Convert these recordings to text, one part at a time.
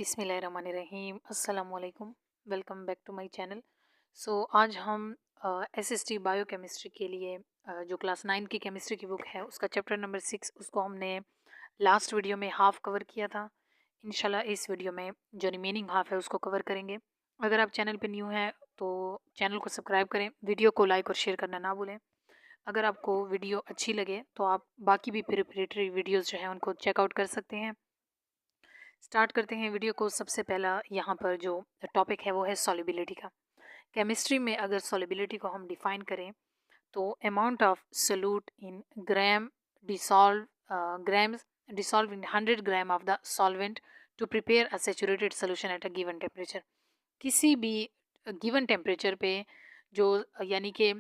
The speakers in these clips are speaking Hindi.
बिस्मिल्लाहिर्रहमानिर्रहीम अस्सलाम वालेकुम। Welcome back to my channel. आज हम एसएसटी बायोकेमिस्ट्री के लिए जो क्लास 9 की केमिस्ट्री की बुक है उसका चैप्टर नंबर 6 उसको हमने लास्ट वीडियो में हाफ कवर किया था। इंशाल्लाह इस वीडियो में जो रिमेनिंग हाफ है उसको कवर करेंगे। अगर आप चैनल पे न्यू हैं तो चैनल को सब्सक्राइब करें, वीडियो को लाइक और शेयर करना ना भूलें। अगर आपको वीडियो अच्छी लगे तो आप बाकी भी प्रिपरेटरी वीडियोज़ जो हैं उनको चेकआउट कर सकते हैं। स्टार्ट करते हैं वीडियो को। सबसे पहला यहाँ पर जो टॉपिक है वो है सॉल्युबिलिटी का। केमिस्ट्री में अगर सॉल्युबिलिटी को हम डिफाइन करें तो amount of solute in gram dissolve grams dissolve in 100 gram of the solvent to prepare a saturated solution at a given temperature. किसी भी गिवन टेम्परेचर पे जो यानी कि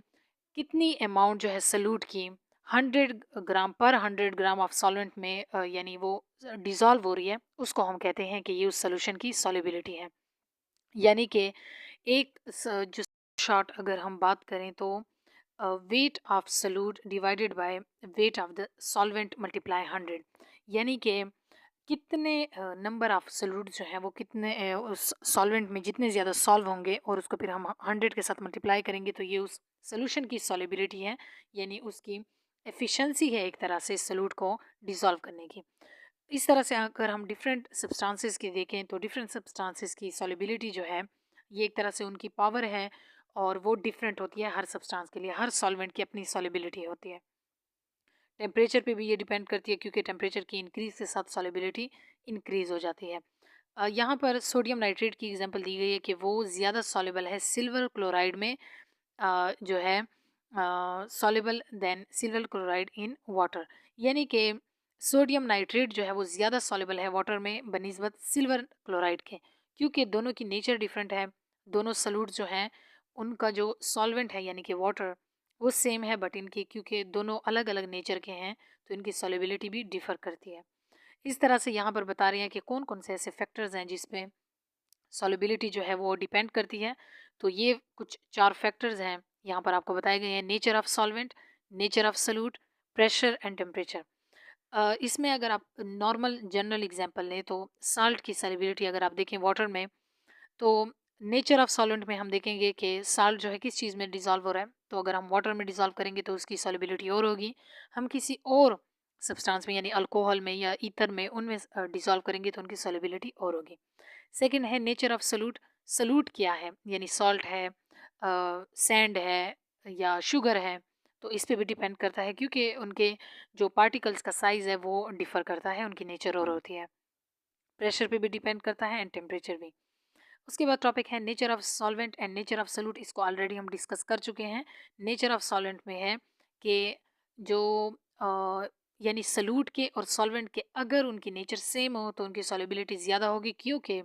कितनी अमाउंट जो है सल्यूट की 100 ग्राम पर 100 ग्राम ऑफ सॉल्वेंट में यानी वो डिज़ोल्व हो रही है, उसको हम कहते हैं कि ये उस सोल्यूशन की सॉल्युबिलिटी है। यानी कि एक जो शॉर्ट अगर हम बात करें तो weight of solute divided by weight of the solvent multiply 100, यानी कि कितने नंबर ऑफ सॉल्यूट जो है वो कितने उस सॉल्वेंट में जितने ज़्यादा सॉल्व होंगे और उसको फिर हम 100 के साथ मल्टीप्लाई करेंगे तो ये उस सोल्यूशन की सॉल्युबिलिटी है, यानी उसकी एफिशिएंसी है एक तरह से सॉल्यूट को डिसॉल्व करने की। इस तरह से अगर हम डिफरेंट सब्सटेंसेस की देखें तो डिफरेंट सब्सटेंसेस की सॉल्युबिलिटी जो है ये एक तरह से उनकी पावर है और वो डिफरेंट होती है हर सब्सटेंस के लिए। हर सॉल्वेंट की अपनी सॉल्युबिलिटी होती है। टेम्परेचर पे भी ये डिपेंड करती है क्योंकि टेम्परेचर की इंक्रीज के साथ सॉल्युबिलिटी इंक्रीज हो जाती है। यहाँ पर सोडियम नाइट्रेट की एग्जांपल दी गई है कि वो ज़्यादा सॉल्युबल है सिल्वर क्लोराइड में, जो है soluble than silver chloride in water. यानी कि सोडियम नाइट्रेट जो है वो ज़्यादा सॉल्युबल है वाटर में बनिस्बत सिल्वर क्लोराइड के, क्योंकि दोनों की नेचर डिफरेंट है। दोनों सॉल्यूट जो हैं उनका जो सॉल्वेंट है यानी कि वाटर वो सेम है, बट इनकी क्योंकि दोनों अलग अलग नेचर के हैं तो इनकी सॉल्युबिलिटी भी डिफर करती है। इस तरह से यहाँ पर बता रहे हैं कि कौन कौन से ऐसे फैक्टर्स हैं जिसपे सॉल्युबिलिटी जो है वो डिपेंड करती है। तो ये कुछ 4 फैक्टर्स हैं यहाँ पर आपको बताए गए हैं। Nature of solvent, nature of solute, pressure and temperature. इसमें अगर आप नॉर्मल जनरल एग्जांपल लें तो साल्ट की सॉल्युबिलिटी अगर आप देखें वाटर में तो नेचर ऑफ सॉल्वेंट में हम देखेंगे कि साल्ट जो है किस चीज़ में डिज़ोल्व हो रहा है। तो अगर हम वाटर में डिज़ोल्व करेंगे तो उसकी सॉल्युबिलिटी और होगी। हम किसी और सब्सटेंस में यानी अल्कोहल में या ईथर में उनमें डिज़ोल्व करेंगे तो उनकी सॉल्युबिलिटी और होगी। सेकंड है नेचर ऑफ सॉल्यूट। सॉल्यूट क्या है, यानी सॉल्ट है, सैंड है या शुगर है। तो इस पे भी डिपेंड करता है क्योंकि उनके जो पार्टिकल्स का साइज़ है वो डिफ़र करता है, उनकी नेचर और होती है। प्रेशर पे भी डिपेंड करता है एंड टेम्परेचर भी। उसके बाद टॉपिक है nature of solvent and nature of solute. इसको ऑलरेडी हम डिस्कस कर चुके हैं। नेचर ऑफ सॉल्वेंट में है कि जो यानी सॉल्यूट के और सॉल्वेंट के अगर उनकी नेचर सेम हो तो उनकी सॉल्युबिलिटी ज़्यादा होगी, क्योंकि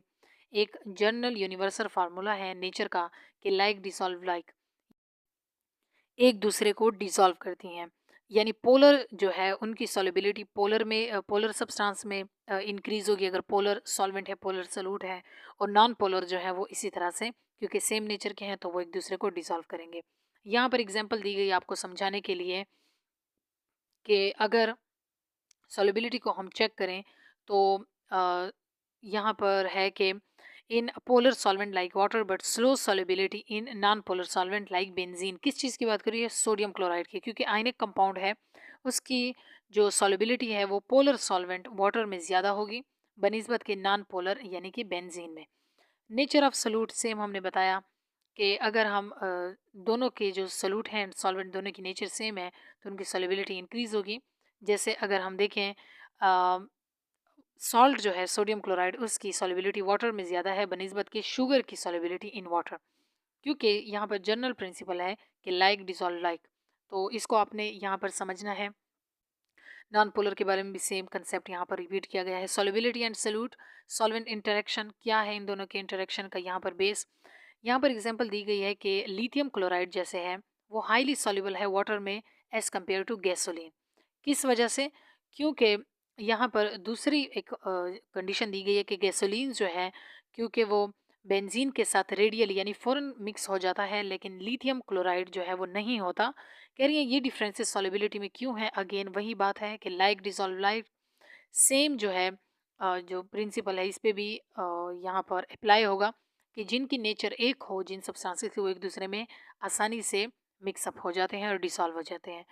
एक जनरल यूनिवर्सल फार्मूला है नेचर का कि लाइक डिसॉल्व लाइक, एक दूसरे को डिसॉल्व करती हैं। यानी पोलर जो है उनकी सॉल्युबिलिटी पोलर में पोलर सब्सटेंस में इंक्रीज होगी अगर पोलर सॉल्वेंट है, पोलर सॉल्यूट है, और नॉन पोलर जो है वो इसी तरह से क्योंकि सेम नेचर के हैं तो वो एक दूसरे को डिसॉल्व करेंगे। यहाँ पर एग्जांपल दी गई आपको समझाने के लिए कि अगर सॉल्युबिलिटी को हम चेक करें तो यहाँ पर है कि in polar solvent like water but slow solubility in non polar solvent like benzene. किस चीज़ की बात करिए, सोडियम क्लोराइड की, क्योंकि आयनिक कंपाउंड है उसकी जो सॉल्युबिलिटी है वो पोलर सॉल्वेंट वाटर में ज़्यादा होगी बनिस्बत के नॉन पोलर यानी कि बेंजीन में। नेचर ऑफ सॉल्यूट सेम हमने बताया कि अगर हम दोनों के जो सॉल्यूट हैं सॉल्वेंट दोनों की नेचर सेम है तो उनकी सॉल्युबिलिटी इंक्रीज होगी। जैसे अगर हम देखें सॉल्ट जो है सोडियम क्लोराइड उसकी सॉल्युबिलिटी वाटर में ज़्यादा है बनिस्बत के शुगर की सॉल्युबिलिटी इन वाटर, क्योंकि यहाँ पर जनरल प्रिंसिपल है कि लाइक डिसॉल्व लाइक। तो इसको आपने यहाँ पर समझना है। नॉन पोलर के बारे में भी सेम कंसेप्ट यहाँ पर रिपीट किया गया है। Solubility and solute solvent interaction क्या है, इन दोनों के इंटरेक्शन का यहाँ पर बेस। यहाँ पर एग्जांपल दी गई है कि लिथियम क्लोराइड जैसे है वो हाईली सॉल्युबल है वाटर में एज कम्पेयर टू गैसोलीन। किस वजह से, क्योंकि यहाँ पर दूसरी एक कंडीशन दी गई है कि गैसोलीन जो है क्योंकि वो बेंजीन के साथ रेडियल यानी फ़ौरन मिक्स हो जाता है, लेकिन लिथियम क्लोराइड जो है वो नहीं होता। कह रही है ये डिफरेंसेस सॉल्युबिलिटी में क्यों है। अगेन वही बात है कि लाइक डिसॉल्व लाइक, सेम जो है जो प्रिंसिपल है इस पे भी यहाँ पर अप्लाई होगा कि जिनकी नेचर एक हो, जिन सब्सटेंसेस से वो एक दूसरे में आसानी से मिक्सअप हो जाते हैं और डिसॉल्व हो जाते हैं।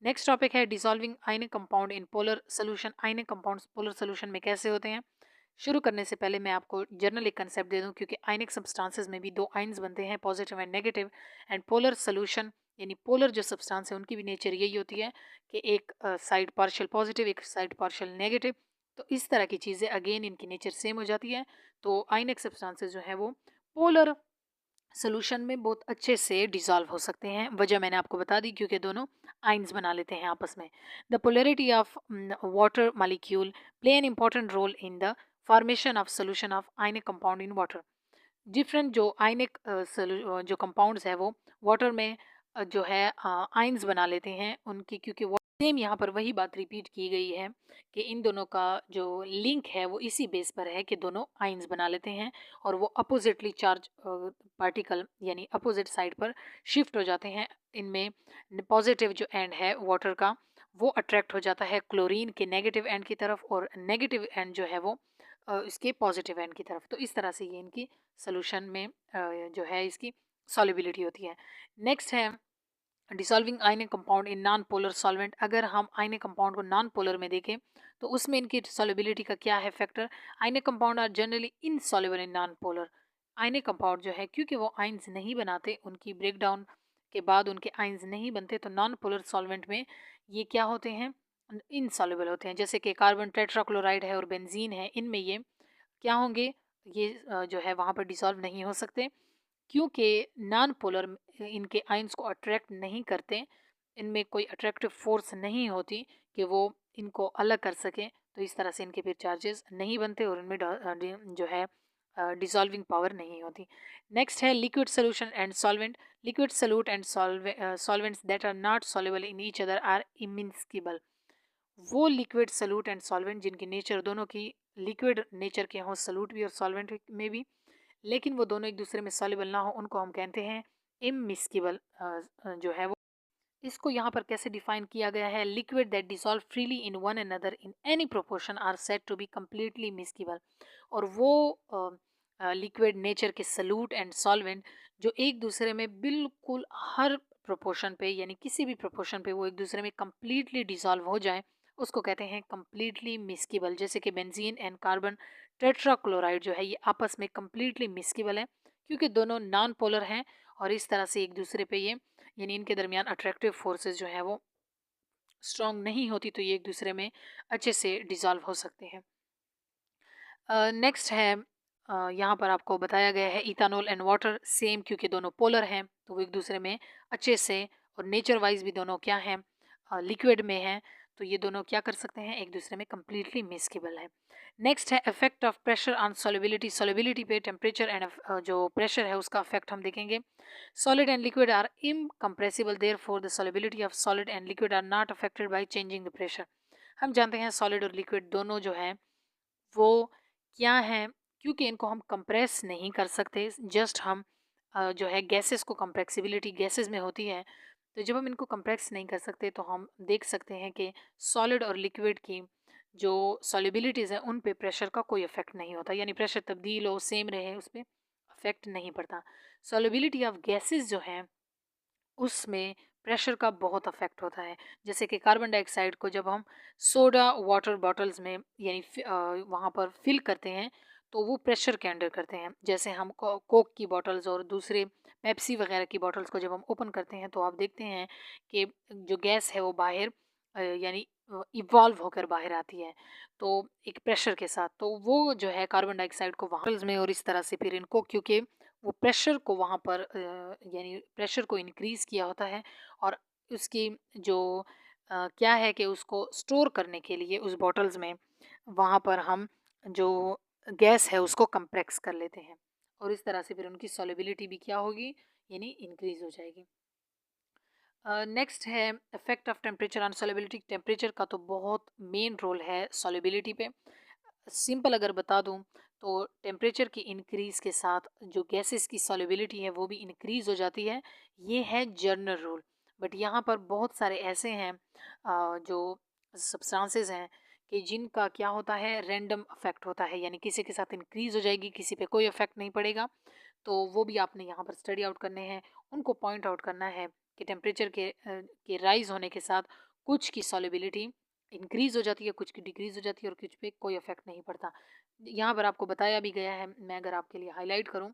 नेक्स्ट टॉपिक है dissolving ionic compound in polar solution. Ionic compounds polar solution में कैसे होते हैं? शुरू करने से पहले मैं आपको जनरल एक कंसेप्ट दे दूं, क्योंकि आयनिक सब्सटेंसेस में भी दो आयन्स बनते हैं, positive and negative. And polar solution यानी पोलर जो सब्सटेंस है उनकी भी नेचर यही होती है कि एक साइड पार्शियल पॉजिटिव, एक साइड पार्शियल नेगेटिव। तो इस तरह की चीज़ें अगेन इनकी नेचर सेम हो जाती है। तो आयनिक सब्सटेंसेस जो है वो पोलर सोल्यूशन में बहुत अच्छे से डिसॉल्व हो सकते हैं। वजह मैंने आपको बता दी, क्योंकि दोनों आइंस बना लेते हैं आपस में। The polarity of water molecule play an important role in the formation of solution of ionic compound in water. Different जो आयनिक जो कंपाउंड्स है वो वाटर में जो है आइंस बना लेते हैं उनकी, क्योंकि सेम यहाँ पर वही बात रिपीट की गई है कि इन दोनों का जो लिंक है वो इसी बेस पर है कि दोनों आइंस बना लेते हैं और वो अपोजिटली चार्ज पार्टिकल यानी अपोजिट साइड पर शिफ्ट हो जाते हैं। इनमें पॉजिटिव जो एंड है वाटर का वो अट्रैक्ट हो जाता है क्लोरीन के नेगेटिव एंड की तरफ, और नेगेटिव एंड जो है वो इसके पॉजिटिव एंड की तरफ। तो इस तरह से ये इनकी सोल्यूशन में जो है इसकी सॉल्युबिलिटी होती है। नेक्स्ट है dissolving ionic compound in non polar solvent. अगर हम आयनिक कंपाउंड को नॉन पोलर में देखें तो उसमें इनकी सॉल्युबिलिटी का क्या है factor? Ionic compound are generally insoluble in non polar. Ionic compound जो है क्योंकि वो आइंस नहीं बनाते, उनकी ब्रेकडाउन के बाद उनके आइंस नहीं बनते, तो नॉन पोलर सॉल्वेंट में ये क्या होते हैं? इनसॉल्युबल होते हैं। जैसे कि कार्बन टेट्राक्लोराइड है और बेंजीन है, इनमें ये क्या होंगे? ये जो है वहाँ पर डिसॉल्व नहीं हो सकते, क्योंकि नॉन पोलर इनके आयंस को अट्रैक्ट नहीं करते। इनमें कोई अट्रैक्टिव फोर्स नहीं होती कि वो इनको अलग कर सके। तो इस तरह से इनके फिर चार्जेस नहीं बनते और इनमें जो है डिसॉल्विंग पावर नहीं होती। नेक्स्ट है liquid solution and solvent. Liquid solute and solvents that are not soluble in each other are immiscible. वो लिक्विड सल्यूट एंड सॉल्वेंट जिनकी नेचर दोनों की लिक्विड नेचर के हों, सल्यूट भी और सॉल्वेंट में भी, लेकिन वो दोनों एक दूसरे में सॉल्युबल ना हो, उनको हम कहते हैं इमिस्किबल जो है वो। इसको यहाँ पर कैसे डिफाइन किया गया है? Liquid that dissolve freely in one another in any proportion are said to be completely miscible. और वो लिक्विड नेचर के सल्यूट एंड सॉल्वेंट जो एक दूसरे में बिल्कुल हर प्रोपोर्शन पे यानी किसी भी प्रोपोर्शन पे वो एक दूसरे में कम्प्लीटली डिसॉल्व हो जाए, उसको कहते हैं कम्प्लीटली मिस्किबल। जैसे कि बेंजीन एंड कार्बन टेट्राक्लोराइड जो है ये आपस में कम्प्लीटली मिस्किबल है, क्योंकि दोनों नॉन पोलर हैं और इस तरह से एक दूसरे पे ये यानी इनके दरमियान अट्रैक्टिव फोर्सेस जो है वो स्ट्रॉन्ग नहीं होती, तो ये एक दूसरे में अच्छे से डिसॉल्व हो सकते हैं। नेक्स्ट है यहाँ पर आपको बताया गया है इथानॉल एंड वाटर सेम, क्योंकि दोनों पोलर हैं तो वो एक दूसरे में अच्छे से और नेचर वाइज भी दोनों क्या हैं? लिक्विड में हैं, तो ये दोनों क्या कर सकते हैं? एक दूसरे में कम्प्लीटली मिक्सेबल है। नेक्स्ट है effect of pressure on solubility. Solubility पे टेम्परेचर एंड जो प्रेशर है उसका इफेक्ट हम देखेंगे। Solid and liquid are incompressible, therefore the solubility of solid and liquid are not affected by changing the pressure. हम जानते हैं सॉलिड और लिक्विड दोनों जो हैं वो क्या हैं? क्योंकि इनको हम कंप्रेस नहीं कर सकते, जस्ट हम जो है गैसेस को, कंप्रेसिबिलिटी गैसेस में होती है, तो जब हम इनको कंप्रेस नहीं कर सकते तो हम देख सकते हैं कि सॉलिड और लिक्विड की जो सॉल्युबिलिटीज़ हैं उन पे प्रेशर का कोई इफेक्ट नहीं होता, यानी प्रेशर तब्दील हो सेम रहे उस पर इफेक्ट नहीं पड़ता। सॉल्युबिलिटी ऑफ गैसेस जो हैं उसमें प्रेशर का बहुत अफेक्ट होता है। जैसे कि कार्बन डाइऑक्साइड को जब हम सोडा वाटर बॉटल्स में यानी वहाँ पर फिल करते हैं तो वो प्रेशर के अंडर करते हैं। जैसे हम कोक की बॉटल्स और दूसरे पेप्सी वगैरह की बॉटल्स को जब हम ओपन करते हैं तो आप देखते हैं कि जो गैस है वो बाहर यानी इवॉल्व होकर बाहर आती है, तो एक प्रेशर के साथ। तो वो जो है कार्बन डाइऑक्साइड को वहाँ में और इस तरह से फिर इनको, क्योंकि वो प्रेशर को वहाँ पर यानी प्रेशर को इंक्रीज़ किया होता है, और उसकी जो क्या है कि उसको स्टोर करने के लिए उस बॉटल्स में वहाँ पर हम जो गैस है उसको कंप्रेस कर लेते हैं, और इस तरह से फिर उनकी सॉल्युबिलिटी भी क्या होगी? यानी इंक्रीज़ हो जाएगी। नेक्स्ट है effect of temperature on solubility. Temperature का तो बहुत मेन रोल है सॉल्युबिलिटी पे। सिंपल अगर बता दूं तो टेम्परेचर की इंक्रीज़ के साथ जो गैसेस की सॉल्युबिलिटी है वो भी इंक्रीज़ हो जाती है। ये है जनरल रूल। बट यहाँ पर बहुत सारे ऐसे हैं जो सब्सटेंसेस हैं कि जिनका क्या होता है, रैंडम इफेक्ट होता है, यानी किसी के साथ इंक्रीज हो जाएगी, किसी पे कोई इफेक्ट नहीं पड़ेगा। तो वो भी आपने यहाँ पर स्टडी आउट करने हैं, उनको पॉइंट आउट करना है कि टेम्परेचर के राइज होने के साथ कुछ की सॉलिबिलिटी इंक्रीज हो जाती है, कुछ की डिक्रीज हो जाती है और कुछ पे कोई इफेक्ट नहीं पड़ता। यहाँ पर आपको बताया भी गया है, मैं अगर आपके लिए हाईलाइट करूँ,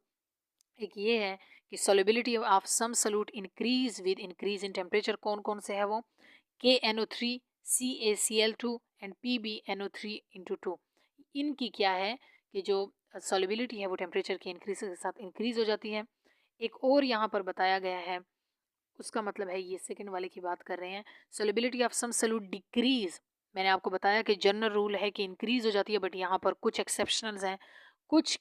एक ये है कि solubility of some solute increase with increase in temperature. कौन कौन से है वो? KNO3, CaCl2 and PbNO3/2। इनकी क्या है कि जो सॉलिबिलिटी है वो टेम्परेचर के इंक्रीज के साथ इंक्रीज हो जाती है। एक और यहाँ पर बताया गया है, उसका मतलब है ये सेकंड वाले की बात कर रहे हैं, solubility of some solute decrease. मैंने आपको बताया कि जनरल रूल है कि इंक्रीज हो जाती है, बट यहाँ पर कुछ एक्सेप्शनल्स हैं, कुछ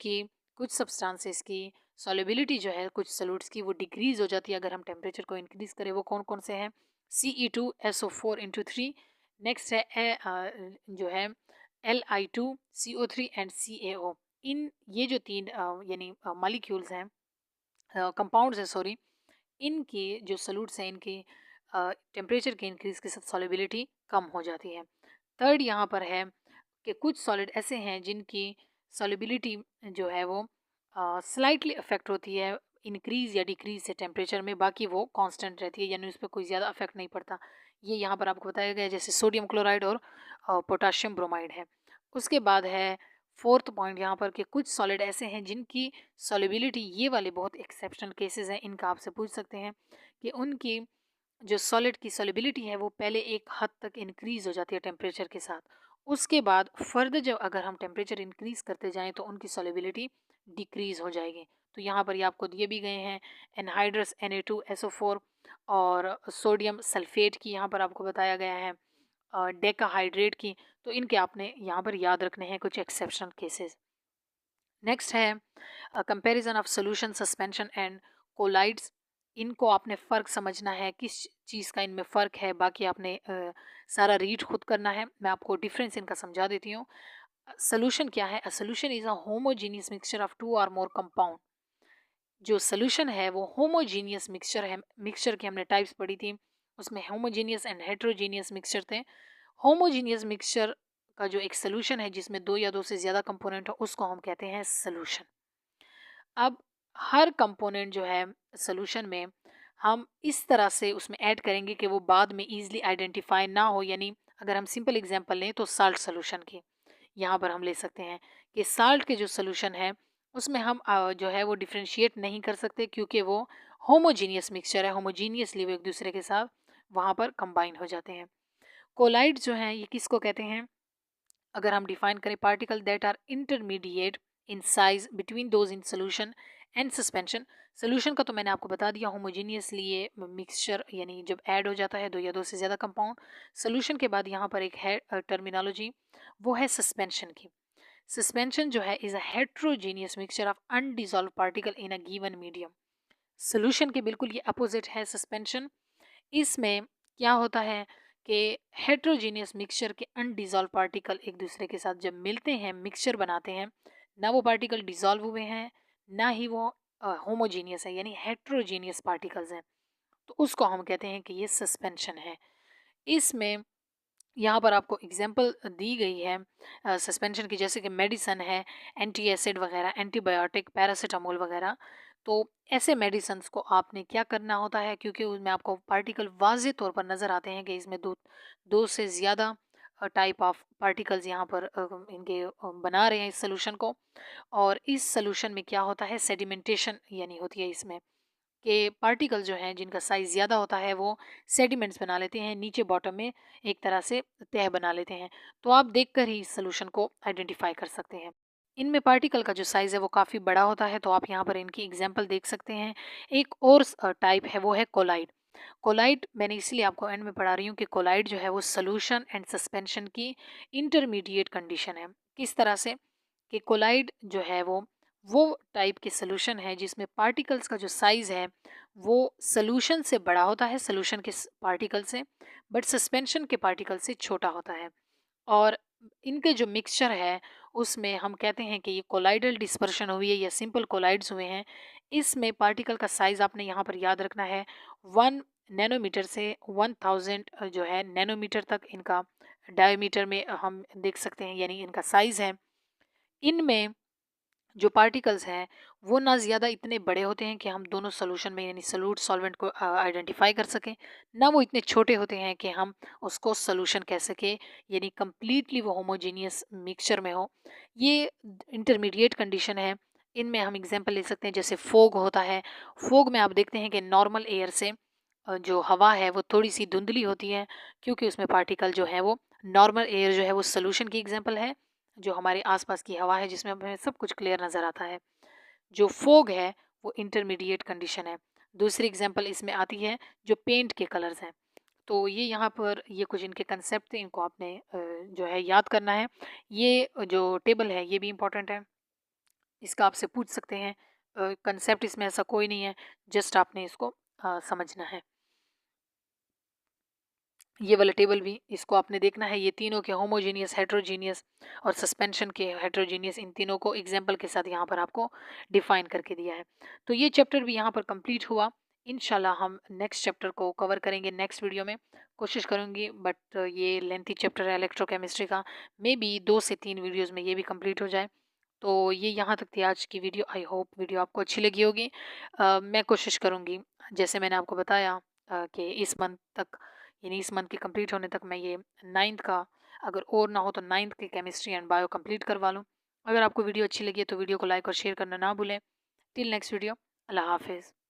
सब्सटेंसेस की सॉलिबिलिटी जो है कुछ सॉल्यूट्स की वो डिक्रीज हो जाती है अगर हम टेम्परेचर को इंक्रीज करें। वो कौन कौन से हैं? Ce2SO4/3, नेक्स्ट है जो है Li2CO3 एंड CaO। इन ये जो तीन यानी मॉलिक्यूल्स हैं, कंपाउंड्स हैं सॉरी, इनके जो सॉल्यूट्स हैं इनके टेम्परेचर के इंक्रीज के साथ सॉलिबिलिटी कम हो जाती है। थर्ड यहाँ पर है कि कुछ सॉलिड ऐसे हैं जिनकी सॉलिबिलिटी जो है वो स्लाइटली अफेक्ट होती है इंक्रीज या डिक्रीज से टेम्परेचर में, बाकी वो कांस्टेंट रहती है, यानी उस पर कोई ज़्यादा अफेक्ट नहीं पड़ता। ये यहाँ पर आपको बताया गया है, जैसे सोडियम क्लोराइड और पोटाशियम ब्रोमाइड है। उसके बाद है फोर्थ पॉइंट यहाँ पर कि कुछ सॉलिड ऐसे हैं जिनकी सॉलिबिलिटी, ये वाले बहुत एक्सेप्शनल केसेस हैं, इनका आपसे पूछ सकते हैं कि उनकी जो सॉलिड की सॉलिबिलिटी है वो पहले एक हद तक इंक्रीज हो जाती है टेम्परेचर के साथ, उसके बाद फर्दर जब अगर हम टेम्परेचर इंक्रीज करते जाएं तो उनकी सॉलिबिलिटी डिक्रीज हो जाएगी। तो यहाँ पर ये आपको दिए भी गए हैं, एनहाइड्रस Na2SO4 और सोडियम सल्फेट की यहाँ पर आपको बताया गया है, डेकाहाइड्रेट की। तो इनके आपने यहाँ पर याद रखने हैं कुछ एक्सेप्शनल केसेस। नेक्स्ट है comparison of solution suspension and colloids. इनको आपने फ़र्क समझना है, किस चीज़ का इनमें फ़र्क है, बाकी आपने सारा रीड खुद करना है। मैं आपको डिफरेंस इनका समझा देती हूँ। सोल्यूशन क्या है? A solution is a homogeneous mixture of two or more compound. जो सोल्यूशन है वो होमोजीनियस मिक्सचर है। मिक्सचर की हमने टाइप्स पढ़ी थी, उसमें होमोजीनियस एंड हेट्रोजीनियस मिक्सचर थे। होमोजीनियस मिक्सचर का जो एक सोल्यूशन है जिसमें दो या दो से ज़्यादा कंपोनेंट हो, उसको हम कहते हैं सोल्यूशन। अब हर कंपोनेंट जो है सोल्यूशन में हम इस तरह से उसमें ऐड करेंगे कि वो बाद में ईजिली आइडेंटिफाई ना हो। यानी अगर हम सिंपल एग्जांपल लें तो साल्ट सोल्यूशन की यहाँ पर हम ले सकते हैं कि साल्ट के जो सोल्यूशन है उसमें हम जो है वो डिफ्रेंशिएट नहीं कर सकते, क्योंकि वो होमोजीनियस मिक्सचर है, होमोजीनियसली वो एक दूसरे के साथ वहाँ पर कंबाइन हो जाते हैं। कोलाइड जो हैं ये किसको कहते हैं? अगर हम डिफाइन करें, particle that are intermediate in size between those in solution and suspension. Solution का तो मैंने आपको बता दिया, होमोजीनियसली ये मिक्सचर यानी जब ऐड हो जाता है दो या दो से ज़्यादा कंपाउंड। सोल्यूशन के बाद यहाँ पर एक है टर्मिनोलॉजी, वो है सस्पेंशन की। सस्पेंशन जो है is a heterogeneous mixture of undissolved particle in a given medium. Solution के बिल्कुल ये अपोजिट है सस्पेंशन। इसमें क्या होता है कि हेट्रोजीनियस मिक्सचर के अनडिजॉल्व पार्टिकल एक दूसरे के साथ जब मिलते हैं, मिक्सचर बनाते हैं, ना वो पार्टिकल डिजॉल्व हुए हैं ना ही वो होमोजीनियस है, यानी हेट्रोजीनियस पार्टिकल्स हैं, तो उसको हम कहते हैं कि ये सस्पेंशन है। इसमें यहाँ पर आपको एग्जांपल दी गई है सस्पेंशन की, जैसे कि मेडिसन है, एंटी एसिड वगैरह, एंटीबायोटिक, पैरासीटामोल वगैरह। तो ऐसे मेडिसन को आपने क्या करना होता है, क्योंकि उसमें आपको पार्टिकल वाज़े तौर पर नज़र आते हैं कि इसमें दो दो से ज़्यादा टाइप ऑफ पार्टिकल्स यहाँ पर इनके बना रहे हैं इस सोल्यूशन को। और इस सोल्यूशन में क्या होता है, सेडिमेंटेशन यानी होती है इसमें कि पार्टिकल जो हैं जिनका साइज़ ज़्यादा होता है वो सेडिमेंट्स बना लेते हैं, नीचे बॉटम में एक तरह से तह बना लेते हैं। तो आप देखकर ही इस सोल्यूशन को आइडेंटिफाई कर सकते हैं। इनमें पार्टिकल का जो साइज़ है वो काफ़ी बड़ा होता है, तो आप यहाँ पर इनकी एग्जांपल देख सकते हैं। एक और टाइप है वो है कोलाइड। कोलाइड मैंने इसलिए आपको एंड में पढ़ा रही हूँ कि कोलाइड जो है वो सोल्यूशन एंड सस्पेंशन की इंटरमीडिएट कंडीशन है। किस तरह से कि कोलाइड जो है वो टाइप के सोल्यूशन है जिसमें पार्टिकल्स का जो साइज़ है वो सोल्यूशन से बड़ा होता है, सोल्यूशन के पार्टिकल से, बट सस्पेंशन के पार्टिकल से छोटा होता है। और इनके जो मिक्सचर है उसमें हम कहते हैं कि ये कोलाइडल डिस्पर्शन हुई है या सिंपल कोलाइड्स हुए हैं। इसमें पार्टिकल का साइज़ आपने यहाँ पर याद रखना है, 1 नैनोमीटर से 1000 जो है नैनोमीटर तक इनका डायमीटर में हम देख सकते हैं, यानी इनका साइज़ है। इनमें जो पार्टिकल्स हैं वो ना ज़्यादा इतने बड़े होते हैं कि हम दोनों सॉल्यूशन में यानी सोल्यूट सॉल्वेंट को आइडेंटिफाई कर सकें, ना वो इतने छोटे होते हैं कि हम उसको सॉल्यूशन कह सकें, यानी कंप्लीटली वो होमोजीनियस मिक्सचर में हो। ये इंटरमीडिएट कंडीशन है। इनमें हम एग्जांपल ले सकते हैं, जैसे फोग होता है। फोग में आप देखते हैं कि नॉर्मल एयर से जो हवा है वो थोड़ी सी धुंधली होती है, क्योंकि उसमें पार्टिकल जो है वो, नॉर्मल एयर जो है वो सोल्यूशन की एग्जांपल है, जो हमारे आसपास की हवा है जिसमें हमें सब कुछ क्लियर नज़र आता है। जो फोग है वो इंटरमीडिएट कंडीशन है। दूसरी एग्जांपल इसमें आती है जो पेंट के कलर्स हैं। तो ये यहाँ पर ये कुछ इनके कंसेप्ट थे, इनको आपने जो है याद करना है। ये जो टेबल है ये भी इम्पोर्टेंट है, इसका आपसे पूछ सकते हैं। कंसेप्ट इसमें ऐसा कोई नहीं है, जस्ट आपने इसको समझना है। ये वाला टेबल भी इसको आपने देखना है। ये तीनों के होमोजीनियस, हेट्रोजीनियस और सस्पेंशन के हेट्रोजीनियस, इन तीनों को एग्जाम्पल के साथ यहाँ पर आपको डिफाइन करके दिया है। तो ये चैप्टर भी यहाँ पर कंप्लीट हुआ। इंशाल्लाह हम नेक्स्ट चैप्टर को कवर करेंगे नेक्स्ट वीडियो में, कोशिश करूँगी, बट ये लेंथी चैप्टर है इलेक्ट्रोकेमिस्ट्री का, मे बी 2 से 3 वीडियोज़ में ये भी कंप्लीट हो जाए। तो ये यहाँ तक थी आज की वीडियो। आई होप वीडियो आपको अच्छी लगी होगी। मैं कोशिश करूँगी, जैसे मैंने आपको बताया, कि इस मंथ तक, यानी इस मंथ के कंप्लीट होने तक मैं ये 9th का, अगर और ना हो तो 9th की केमिस्ट्री एंड बायो कंप्लीट करवा लूँ। अगर आपको वीडियो अच्छी लगी है तो वीडियो को लाइक और शेयर करना ना भूलें। टिल नेक्स्ट वीडियो, अल्लाह हाफिज़।